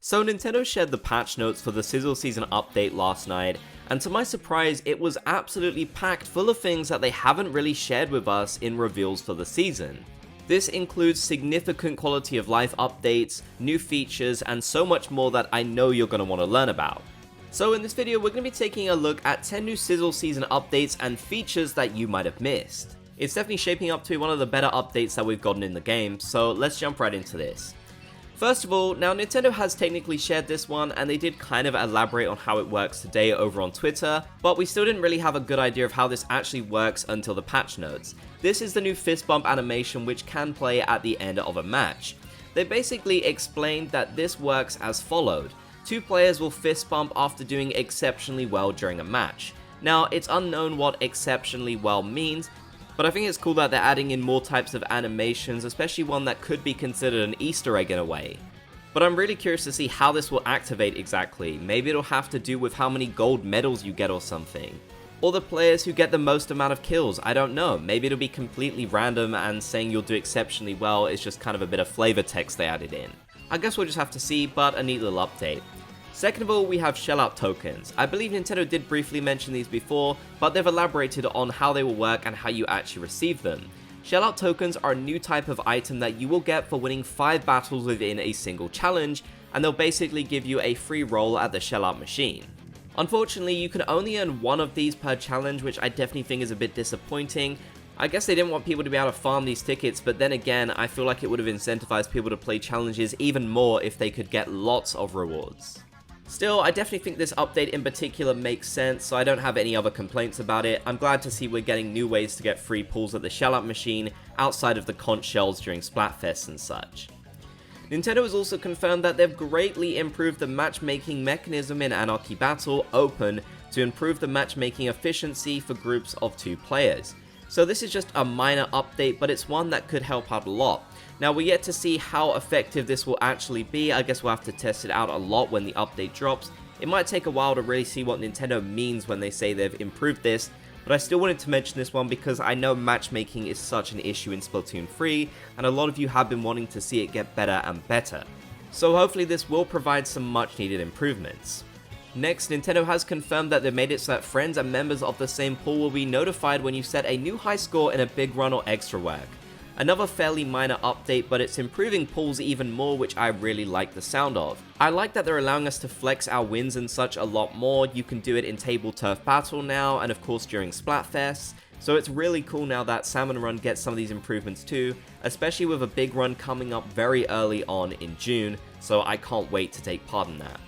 So Nintendo shared the patch notes for the Sizzle season update last night, and to my surprise it was absolutely packed full of things that they haven't really shared with us in reveals for the season. This includes significant quality of life updates, new features, and so much more that I know you're going to want to learn about. So in this video we're going to be taking a look at 10 new Sizzle season updates and features that you might have missed. It's definitely shaping up to be one of the better updates that we've gotten in the game, so let's jump right into this. First of all, now Nintendo has technically shared this one, and they did kind of elaborate on how it works today over on Twitter, but we still didn't really have a good idea of how this actually works until the patch notes. This is the new fist bump animation which can play at the end of a match. They basically explained that this works as followed. Two players will fist bump after doing exceptionally well during a match. Now, it's unknown what exceptionally well means, but I think it's cool that they're adding in more types of animations, especially one that could be considered an Easter egg in a way. But I'm really curious to see how this will activate exactly. Maybe it'll have to do with how many gold medals you get or something. Or the players who get the most amount of kills, I don't know. Maybe it'll be completely random and saying you'll do exceptionally well is just kind of a bit of flavor text they added in. I guess we'll just have to see, but a neat little update. Second of all, we have shellout tokens. I believe Nintendo did briefly mention these before, but they've elaborated on how they will work and how you actually receive them. Shellout tokens are a new type of item that you will get for winning 5 battles within a single challenge, and they'll basically give you a free roll at the shellout machine. Unfortunately, you can only earn one of these per challenge, which I definitely think is a bit disappointing. I guess they didn't want people to be able to farm these tickets, but then again, I feel like it would have incentivized people to play challenges even more if they could get lots of rewards. Still, I definitely think this update in particular makes sense, so I don't have any other complaints about it. I'm glad to see we're getting new ways to get free pulls at the shellout machine outside of the conch shells during Splatfests and such. Nintendo has also confirmed that they've greatly improved the matchmaking mechanism in Anarchy Battle Open to improve the matchmaking efficiency for groups of 2 players. So this is just a minor update, but it's one that could help out a lot. Now, we're yet to see how effective this will actually be. I guess we'll have to test it out a lot when the update drops. It might take a while to really see what Nintendo means when they say they've improved this, but I still wanted to mention this one because I know matchmaking is such an issue in Splatoon 3, and a lot of you have been wanting to see it get better and better. So hopefully this will provide some much needed improvements. Next, Nintendo has confirmed that they made it so that friends and members of the same pool will be notified when you set a new high score in a big run or extra work. Another fairly minor update, but it's improving pulls even more, which I really like the sound of. I like that they're allowing us to flex our wins and such a lot more. You can do it in Table Turf Battle now, and of course during Splatfests. So it's really cool now that Salmon Run gets some of these improvements too, especially with a big run coming up very early on in June, so I can't wait to take part in that.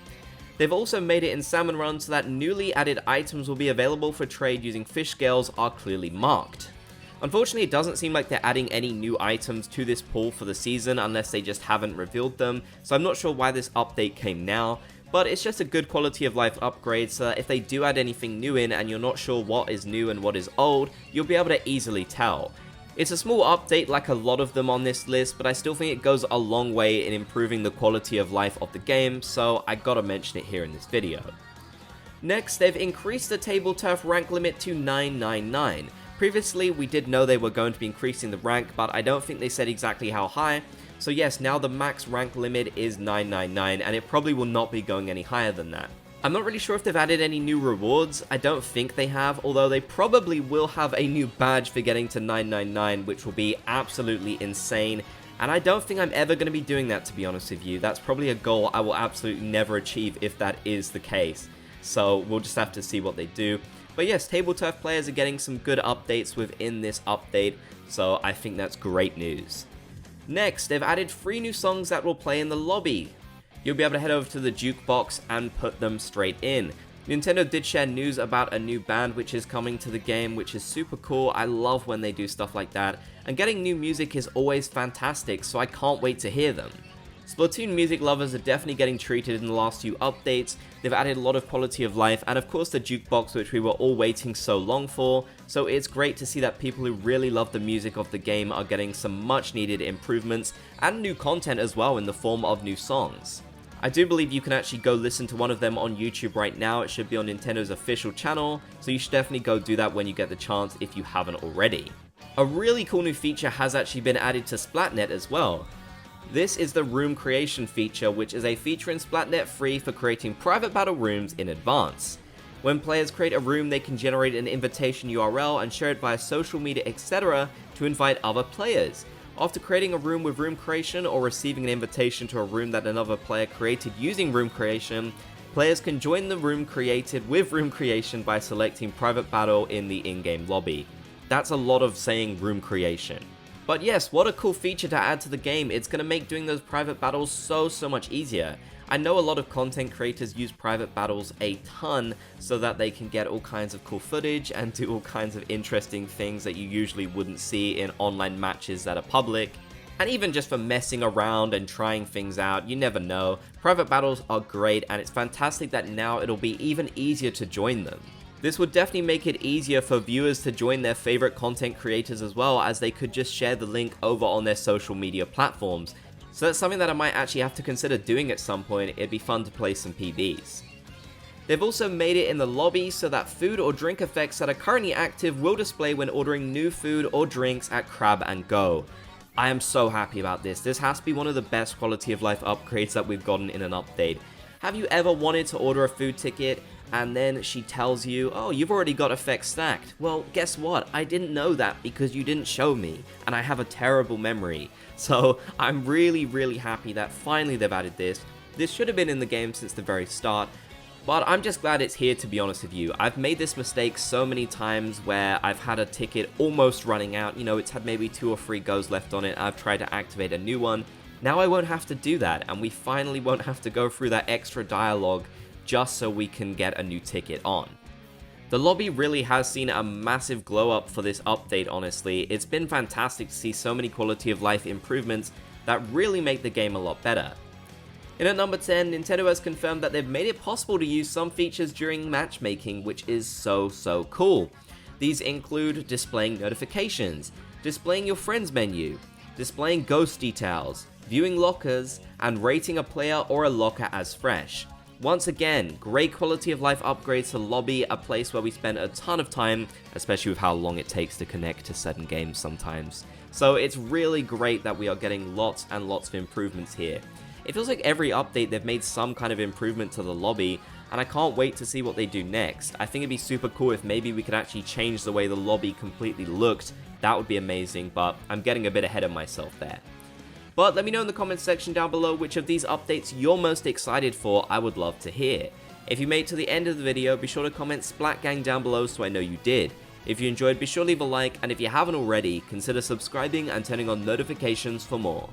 They've also made it in Salmon Run so that newly added items will be available for trade using fish scales are clearly marked. Unfortunately, it doesn't seem like they're adding any new items to this pool for the season unless they just haven't revealed them, so I'm not sure why this update came now, but it's just a good quality of life upgrade so that if they do add anything new in and you're not sure what is new and what is old, you'll be able to easily tell. It's a small update like a lot of them on this list, but I still think it goes a long way in improving the quality of life of the game, so I gotta mention it here in this video. Next, they've increased the Table Turf rank limit to 999. Previously, we did know they were going to be increasing the rank, but I don't think they said exactly how high, so yes, now the max rank limit is 999, and it probably will not be going any higher than that. I'm not really sure if they've added any new rewards. I don't think they have, although they probably will have a new badge for getting to 999, which will be absolutely insane, and I don't think I'm ever going to be doing that, to be honest with you. That's probably a goal I will absolutely never achieve if that is the case, so we'll just have to see what they do. But yes, Table Turf players are getting some good updates within this update, so I think that's great news. Next, they've added 3 new songs that will play in the lobby. You'll be able to head over to the jukebox and put them straight in. Nintendo did share news about a new band which is coming to the game, which is super cool. I love when they do stuff like that, and getting new music is always fantastic, so I can't wait to hear them. Splatoon music lovers are definitely getting treated in the last few updates. They've added a lot of quality of life, and of course the jukebox, which we were all waiting so long for, so it's great to see that people who really love the music of the game are getting some much needed improvements and new content as well in the form of new songs. I do believe you can actually go listen to one of them on YouTube right now. It should be on Nintendo's official channel, so you should definitely go do that when you get the chance if you haven't already. A really cool new feature has actually been added to Splatnet as well. This is the room creation feature, which is a feature in Splatnet free for creating private battle rooms in advance. When players create a room, they can generate an invitation URL and share it via social media, etc. to invite other players. After creating a room with room creation or receiving an invitation to a room that another player created using room creation, players can join the room created with room creation by selecting private battle in the in-game lobby. That's a lot of saying room creation. But yes, what a cool feature to add to the game. It's going to make doing those private battles so much easier. I know a lot of content creators use private battles a ton so that they can get all kinds of cool footage and do all kinds of interesting things that you usually wouldn't see in online matches that are public. And even just for messing around and trying things out, you never know. Private battles are great, and it's fantastic that now it'll be even easier to join them. This would definitely make it easier for viewers to join their favorite content creators as well, as they could just share the link over on their social media platforms. So that's something that I might actually have to consider doing at some point. It'd be fun to play some PBs. They've also made it in the lobby so that food or drink effects that are currently active will display when ordering new food or drinks at Grab and Go. I am so happy about this. This has to be one of the best quality of life upgrades that we've gotten in an update. Have you ever wanted to order a food ticket and then she tells you, oh, you've already got effects stacked? Well, guess what? I didn't know that because you didn't show me, and I have a terrible memory. So I'm really happy that finally they've added this. This should have been in the game since the very start, but I'm just glad it's here, to be honest with you. I've made this mistake so many times where I've had a ticket almost running out. You know, it's had maybe 2 or 3 goes left on it. I've tried to activate a new one. Now I won't have to do that, and we finally won't have to go through that extra dialogue just so we can get a new ticket on. The lobby really has seen a massive glow up for this update, honestly. It's been fantastic to see so many quality of life improvements that really make the game a lot better. In at number 10, Nintendo has confirmed that they've made it possible to use some features during matchmaking, which is so cool. These include displaying notifications, displaying your friends menu, displaying ghost details, viewing lockers, and rating a player or a locker as fresh. Once again, great quality of life upgrades to lobby, a place where we spend a ton of time, especially with how long it takes to connect to certain games sometimes. So it's really great that we are getting lots and lots of improvements here. It feels like every update they've made some kind of improvement to the lobby, and I can't wait to see what they do next. I think it'd be super cool if maybe we could actually change the way the lobby completely looked. That would be amazing, but I'm getting a bit ahead of myself there. But let me know in the comments section down below which of these updates you're most excited for. I would love to hear. If you made it to the end of the video, be sure to comment Splat Gang down below so I know you did. If you enjoyed, be sure to leave a like, and if you haven't already, consider subscribing and turning on notifications for more.